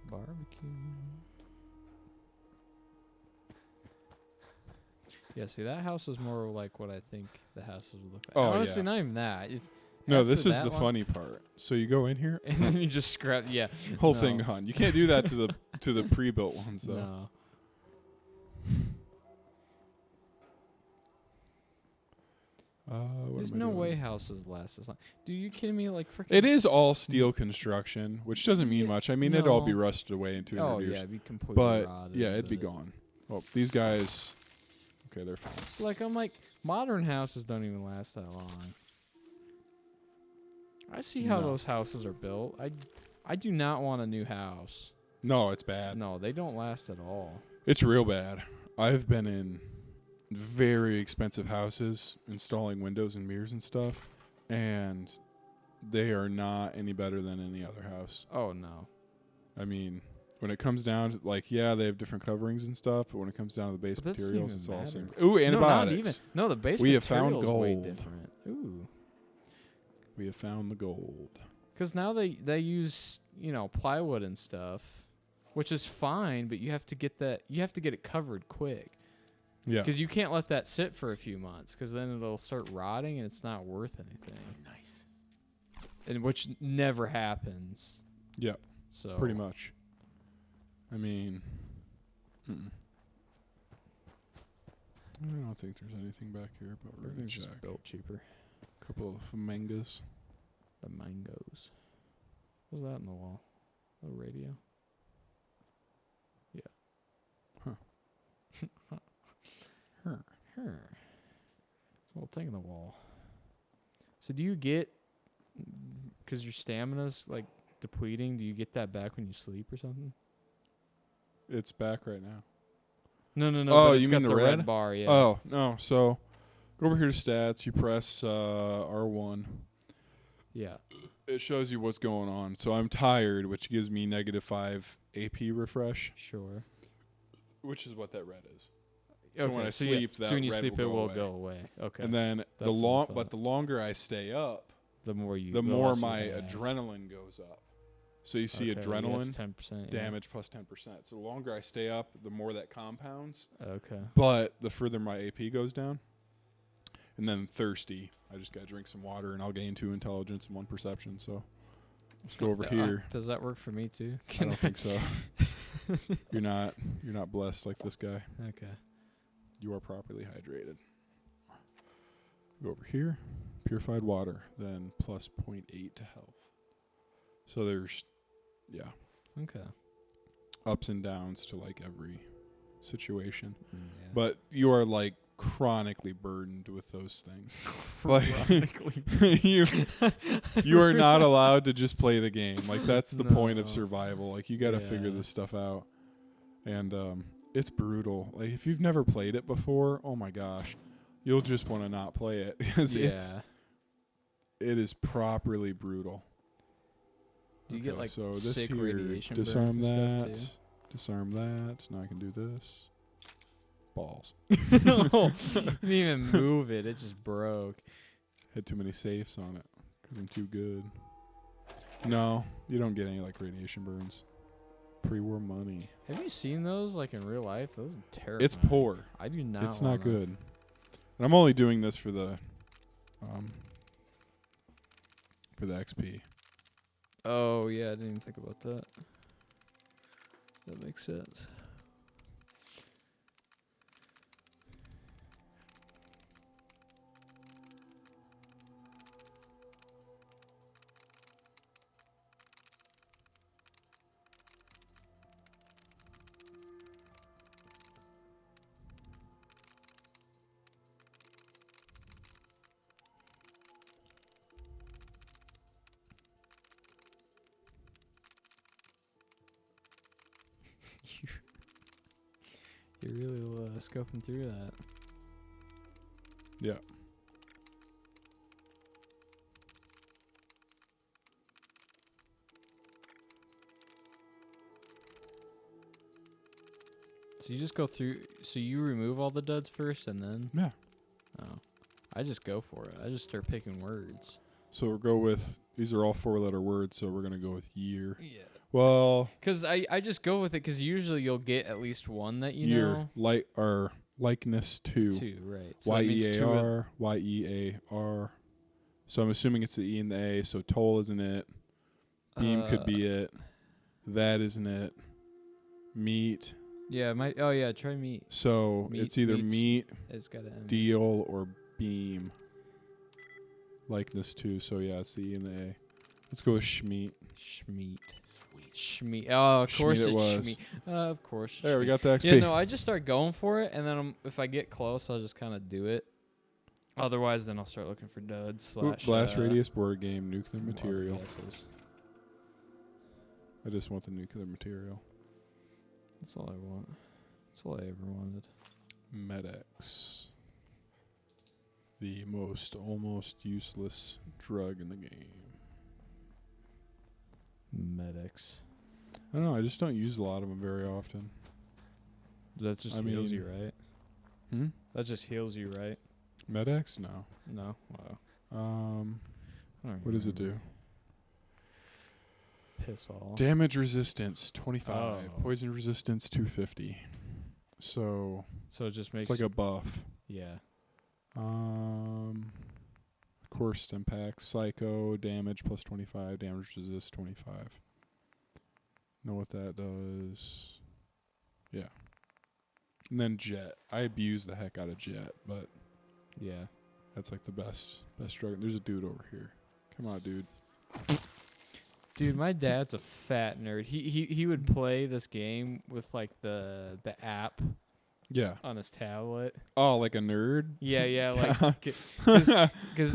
Barbecue. Yeah, see, that house is more like what I think the houses would look like. Oh, Honestly, yeah. not even that. no, After this is that the one- funny part. So you go in here, And then you just scrap. Yeah. whole No. thing gone. You can't do that to the pre-built ones though. No. What There's am I no doing? way houses last this long. Dude, you kidding me? Like freaking. It is all steel construction, which doesn't mean Yeah, much. I mean, it'd all be no. rusted away in 200 Oh years. yeah, it'd be completely But rotted. yeah, it'd be but- gone. Well, these guys, okay, they're fine. Like I'm like, modern houses don't even last that long. I see how No. those houses are built. I do not want a new house. No, it's bad. No, they don't last at all. It's real bad. I've been in very expensive houses installing windows and mirrors and stuff, and they are not any better than any other house. Oh no. I mean, when it comes down to, like, yeah, they have different coverings and stuff, but when it comes down to the base But that doesn't materials, even it's all the same. matter. Ooh, No, not antibiotics. even. No, the base We have found material's way gold. different. Ooh. We have found the gold. Because now they use plywood and stuff, which is fine, but you have to get it covered quick. Yeah. Because you can't let that sit for a few months, because then it'll start rotting and it's not worth anything. Nice. And which never happens. Yeah, So pretty much. I mean, I don't think there's anything back here, but we're gonna Everything's just check. built cheaper. Couple of mangas. The mangoes. What's that in the wall? A radio. Yeah. Huh. Her. Little thing in the wall. So do you get, because your stamina's like depleting, do you get that back when you sleep or something? It's back right now. No. Oh, but it's you got mean the the red red? bar, yeah. Oh, no. So go over here to stats. You press R1. Yeah. It shows you what's going on. So I'm tired, which gives me -5 AP refresh, Sure. which is what that red is. Okay, So when I so sleep, so that when you red sleep, will it go will away. go away. Okay. And then That's what I but thought. the longer I stay up, the more the more less you my have. adrenaline goes up. So you see Okay, adrenaline 10% damage plus 10%. So the longer I stay up, the more that compounds. Okay. But the further my AP goes down. And then thirsty, I just got to drink some water and I'll gain 2 intelligence and 1 perception. So let's go over here. Does that work for me too? I don't think so. You're not blessed like this guy. Okay. You are properly hydrated. Go over here. Purified water, then plus 0.8 to health. So there's, Okay. ups and downs to like every situation. Yeah. But you are like chronically burdened with those things. Like you are not allowed to just play the game. Like that's the point of No. survival. Like you got to figure Yeah. this stuff out. And it's brutal. Like if you've never played it before, oh my gosh, you'll just want to not play it because it is properly brutal. Do you get Okay, like so this sick here, radiation burns disarm and that, stuff disarm that. Now I can do this. Balls. too? No, you didn't even move it. It just broke. Had too many safes on it because I'm too good. No, you don't get any like radiation burns. Pre-war money. Have you seen those like in real life? Those are terrible. It's poor. I do not. It's not wanna- good. And I'm only doing this for the XP. Oh yeah, I didn't even think about that. That makes sense. You're really scoping through that. Yeah. So you just go through. So you remove all the duds first, and then. Yeah. Oh, I just go for it. I just start picking words. So we'll go with, these are all 4-letter words, so we're going to go with year. Yeah. Well, Because I just go with it because usually you'll get at least one that you year, know. or likeness to. Two, right. So that means two of- Y-E-A-R. So I'm assuming it's the E and the A, so toll isn't it. Beam could be it. That isn't it. Meat. Yeah, try meat. So Meat- it's either meats. meat, It's got to deal, or beam. Likeness to, so yeah, it's the E and the A. Let's go with Schmeat. Schmeat. Schmeat. Oh, of course Schmeat it it's was. Schmeat. Of course. There, we Schmeat. got the XP. Yeah, no, I just start going for it, and then if I get close, I'll just kind of do it. Otherwise, then I'll start looking for duds. Ooh, / blast radius board game, nuclear wild material. guesses. I just want the nuclear material. That's all I want. That's all I ever wanted. Medex. The most almost useless drug in the game. Medics. I don't know, I just don't use a lot of them very often. That just I heals mean- you, right? Hmm? That just heals you, right? Medex? No. No. Wow. I don't What does it do? remember. Piss all. Damage resistance 25, Oh. poison resistance 250. So So it just makes. it's like a buff. Yeah. Of course, impact, psycho, damage plus 25, damage resist 25. Know what that does? Yeah. And then jet. I abuse the heck out of jet, but Yeah. that's like the best drug. There's a dude over here. Come on, dude. Dude, my dad's a fat nerd. He would play this game with like the app Yeah. on his tablet. Oh, like a nerd? Yeah, like because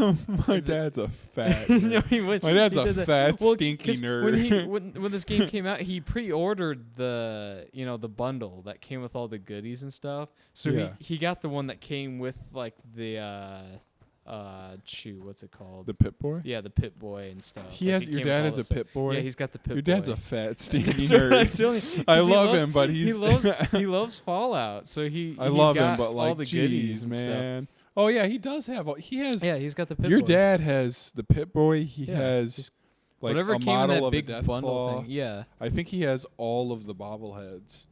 My dad's a fat no, nerd. he would, My dad's he a did that. fat, Well, stinky 'cause nerd. when this game came out, he pre-ordered the the bundle that came with all the goodies and stuff. So Yeah. he got the one that came with like the what's it called? The Pit Boy? Yeah, the Pit Boy and stuff. He Like, has it your came with dad all is that a stuff. Pit Boy? Yeah, he's got the Pit Boy. Your dad's a fat, stinky That's what I'm nerd. telling you. I 'Cause he love loves- him, but he he's he loves Fallout, so he I love him, got but all like, the goodies geez, and stuff. man. Oh yeah, he does have. He has. Yeah, he's got the Pit Your Boy. dad has the Pit Boy. He Yeah, has like whatever a came in model that of big a death bundle claw. thing. Yeah, I think he has all of the bobbleheads.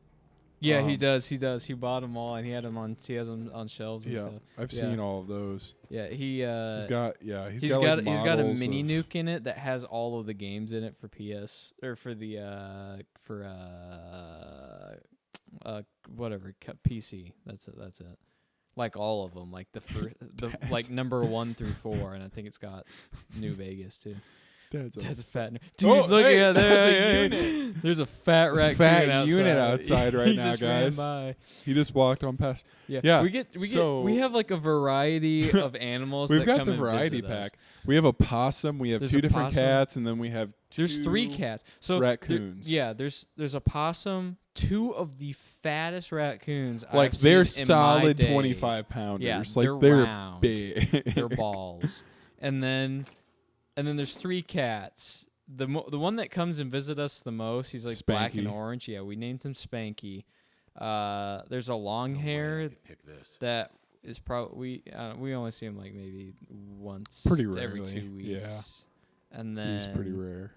yeah, he Um, does. He does. He bought them all, and he had them on. He has them on shelves and Yeah, stuff. I've Yeah. seen all of those. Yeah, He's got. Yeah, he's got got like he's got a models mini of- nuke in it that has all of the games in it for PS or for the whatever PC. That's it. That's it. Like all of them, like the first, like number 1 through 4, and I think it's got New Vegas too. Dad's That's a a fat. Dude, Oh, look hey, at that's a there. unit. There's a fat raccoon fat outside. unit outside right He now, just ran guys. by. He just walked on past. Yeah, Yeah, we have like a variety of animals. We've that got come the and variety visit us. pack. We have a possum. We have There's 2 a different possum. cats, and then we have There's 3 2 cats. So raccoons. there's a possum. 2 of the fattest raccoons. Like I've they're seen in my solid days. 25 pounders. Yeah, like they're they're round. big. They're balls. And then there's 3 cats. The one that comes and visit us the most, he's like black and Spanky. orange. Yeah, we named him Spanky. There's a long No way I hair could pick this. that is probably we only see him like maybe once Pretty every rarely, 2 weeks. yeah. And then He's pretty rare.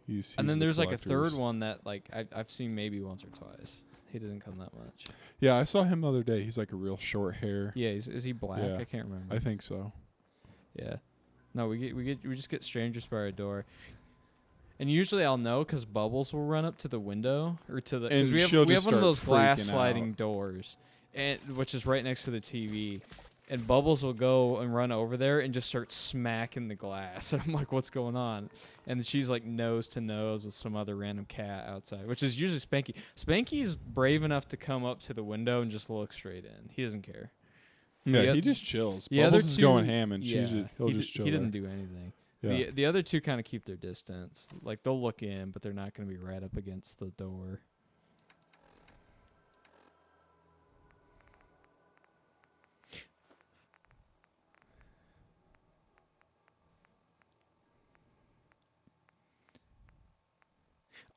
He's and then the there's like a third collector's. one that like I've seen maybe once or twice. He doesn't come that much. Yeah, I saw him the other day. He's like a real short hair. Yeah, is he black? Yeah. I can't remember. I think so. Yeah. No, we just get strangers by our door. And usually I'll know because Bubbles will run up to the window or to the because And we have she'll we just have one of start those glass freaking sliding out. doors, and which is right next to the TV. And Bubbles will go and run over there and just start smacking the glass. And I'm like, what's going on? And she's like nose to nose with some other random cat outside, which is usually Spanky. Spanky's brave enough to come up to the window and just look straight in. He doesn't care. Yeah, The he oth- just chills. The other Bubbles is two, going ham, and yeah, he'll just chill. He there. doesn't do anything. Yeah. The other 2 kind of keep their distance. Like they'll look in, but they're not going to be right up against the door.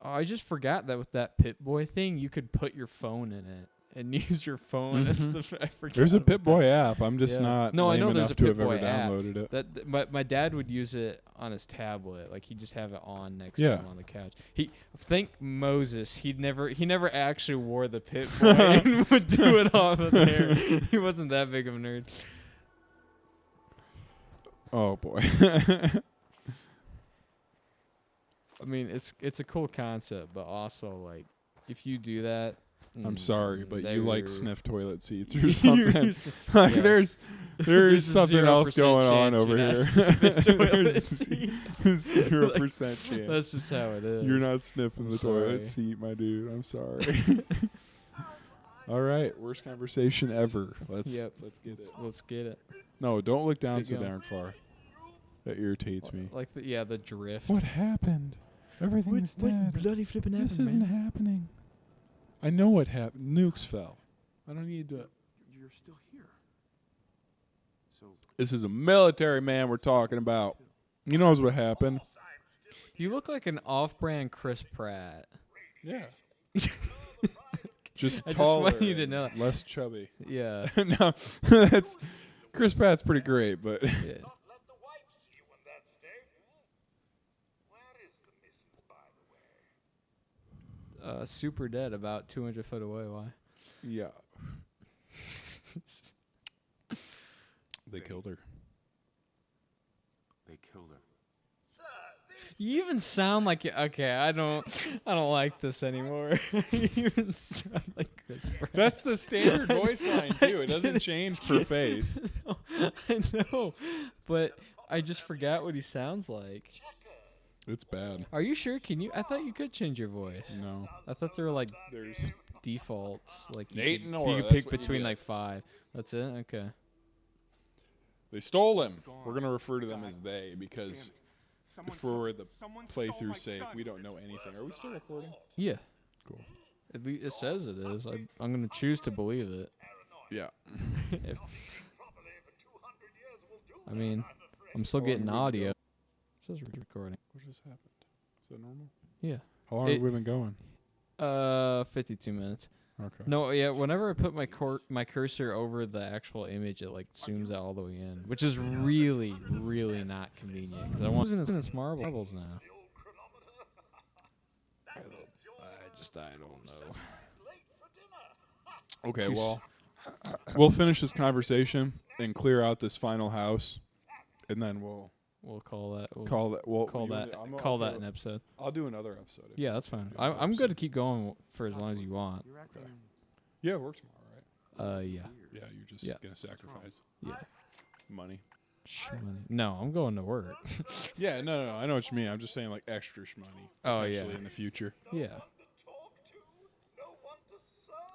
Oh, I just forgot that with that Pip-Boy thing, you could put your phone in it and use your phone as the. I forgot There's a about Pip-Boy that. app. I'm just Yeah. not No, I lame know there's enough a to have ever Pip-Boy app. downloaded it. My dad would use it on his tablet. Like he'd just have it on next Yeah. to him on the couch. Think Moses. He never actually wore the Pip-Boy and would do it off of there. He wasn't that big of a nerd. Oh boy. I mean, it's a cool concept, but also like if you do that, I'm sorry, but you like they're- sniff toilet seats or something. Like Yeah. there's There's a something else 0% going on chance over you're not here. sniffing toilet There's seats. 0% chance. That's just how it is. You're not sniffing I'm the sorry. toilet seat, my dude. I'm sorry. All right, worst conversation ever. Let's get it. Let's get it. No, don't look down get so going. darn far. That irritates me. Like the drift. What happened? Everything's dead. bloody flipping This isn't happening. I know what happened. Nukes fell. I don't need to. You're still here. So This is a military man we're talking about. He knows what happened. You look like an off-brand Chris Pratt. Yeah. Just I just taller, want you to know that. less chubby. Yeah. No, that's Chris Pratt's pretty great, but yeah. Let the wife see you in that state. Where is the missus, by the way? Super dead, about 200 foot away. Why? yeah, they killed her. they killed her. You even sound like okay. I don't like this anymore. You even sound like Chris Pratt. That's the standard voice line too. It doesn't change per face. I know, but I just forgot what he sounds like. It's bad. Are you sure? Can you? I thought you could change your voice. No, I thought there were like there's defaults. Like Nate you and could, Nora, you could that's pick what you between get. like 5. That's it. Okay. they stole him. We're gonna refer to them as they because for the playthrough sake, we don't know anything. Are we still recording? Yeah. Cool. At least it says it is. I'm gonna choose to believe it. Yeah. I mean, I'm still How long getting have we been audio. going? It says we're recording. What just happened? Is that normal? Yeah. How long It- have we been going? 52 minutes. Okay. No, yeah. Whenever I put my cursor over the actual image, it like zooms out all the way in, which is really, really not convenient. Because I want using its marbles now. I don't know. Okay, Too well, we'll finish this conversation and clear out this final house, and then we'll We'll call that. We'll call that. Well, call you that. wanna- I'm Call okay that with- an episode. I'll do another episode. if- Yeah, that's fine. Yeah, I'm good episode. to keep going for as long as you want. You're acting Yeah, it works tomorrow, right? Yeah. Yeah, you're just Yeah. gonna sacrifice Yeah. money. Shmoney. No, I'm going to work. Yeah, no, I know what you mean. I'm just saying like extra money. Oh, yeah. In the future, Yeah.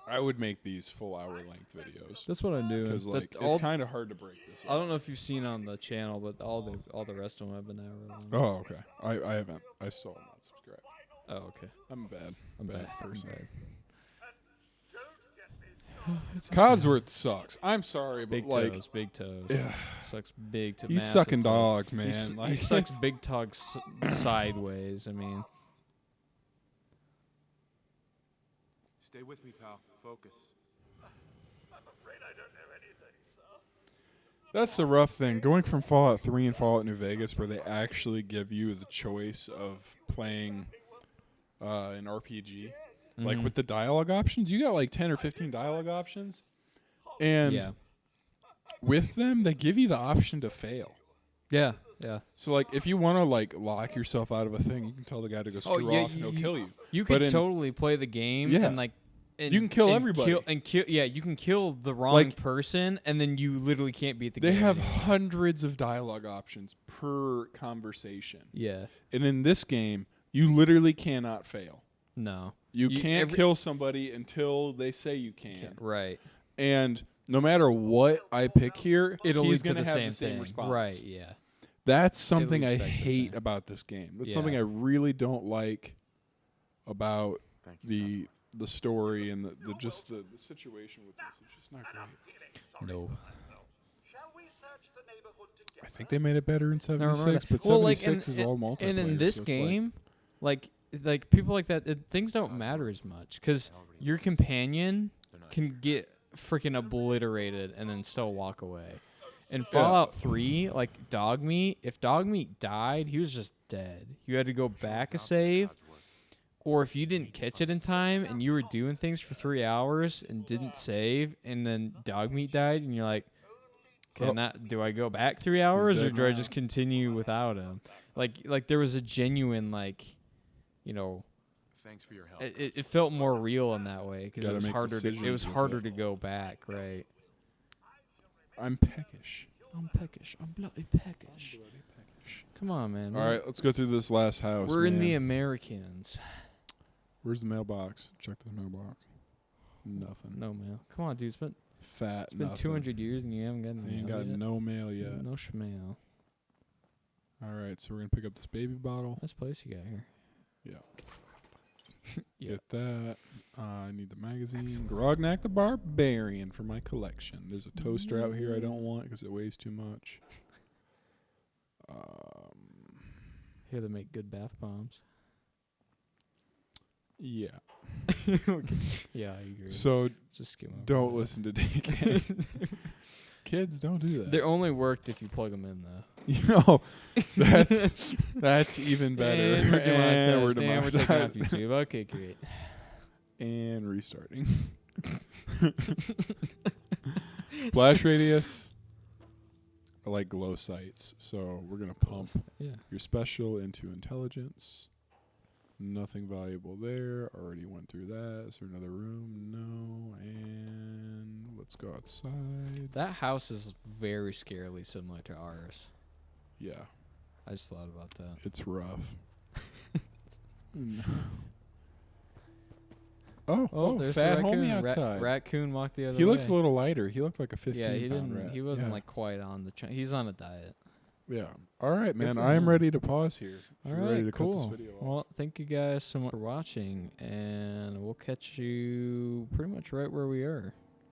I would make these full hour length videos That's what I'm doing. because like That- it's all- kind of hard to break this. I don't know if you've seen on the channel, but all the rest of them have been hour long. Oh, okay. I haven't. I still am not subscribed. Oh, okay. I'm bad. I'm bad. person. I'm Cosworth sucks. I'm sorry, but Big like toes, big toes. Yeah. Sucks big to he's massive sucking toes. dog, man. He Like, sucks it's- big togs sideways. I mean, Stay with me, pal. Focus. That's the rough thing. Going from Fallout 3 and Fallout New Vegas, where they actually give you the choice of playing an RPG, like with the dialogue options, you got like 10 or 15 dialogue options, and yeah, with them, they give you the option to fail. yeah. So like, if you want to like lock yourself out of a thing, you can tell the guy to go screw off, and he'll kill you. You But can in- totally play the game Yeah. and like. And, You can kill and everybody. kill. Yeah, you can kill the wrong Like- person, and then you literally can't beat the They game. have anymore. hundreds of dialogue options per conversation, Yeah. and in this game, you literally cannot fail. No. You can't every- kill somebody until they say you can. Right. And no matter what I pick here, It'll he's lead to gonna the have same the same thing. response. Right. Yeah. That's something I leads back to the hate same. about this game. That's Yeah. something I really don't like about Thank you. the story and the just the situation with this. It's just not great. No. Shall we search the neighborhood together? I think they made it better in I remember 76, that. but Well, like, 76 is all multiplayer. And in this so it's like- game, like like people like that, things don't matter as much because your companion can get freaking obliterated and then still walk away. In Fallout 3, like dog meat, if dog meat died, he was just dead. You had to go back a save, or if you didn't catch it in time and you were doing things for 3 hours and didn't save, and then dog meat died, and you're like, do I go back 3 hours or do I just continue without him? Like there was a genuine Thanks for your help. it felt more real in that way because it Gotta was make harder. It was decisions with harder it. to go back, right? I'm peckish. I'm peckish. I'm bloody peckish. Come on, man. All right, let's go through this last house. We're in man. the Americans. Where's the mailbox? Check the mailbox. Nothing. No mail. Come on, dude. It's been Fat. 200 years and you haven't gotten Ain't mail got yet. no mail yet. No schmail. All right, so we're gonna pick up this baby bottle. Nice place you got here. Yeah. Yeah. Get that. I need the magazine. Grognak the Barbarian for my collection. There's a toaster out here I don't want because it weighs too much. Here they make good bath bombs. Yeah. Yeah, I agree. So Just skim over don't that. listen to Deacon. Kids, don't do that. They only worked if you plug them in, though. You know, that's even better. And we're And we're taking off demonetized. YouTube. Okay, great. And restarting. Flash radius are like glow sights, so we're gonna pump Yeah. your special into intelligence. Nothing valuable there. Already went through that. Is there another room? No. And let's go outside. That house is very scarily similar to ours. Yeah, I just thought about that. it's rough. Oh, there's fat the raccoon. homie outside. Raccoon walked the other He way. looked a little lighter. He looked like a 15 Yeah, he pound didn't. rat. He wasn't Yeah. like quite on the. He's on a diet. Yeah. All right, man. for I am him. ready to pause here. All If you're right, ready to cool. cut this video off. Well, thank you guys so much for watching, and we'll catch you pretty much right where we are.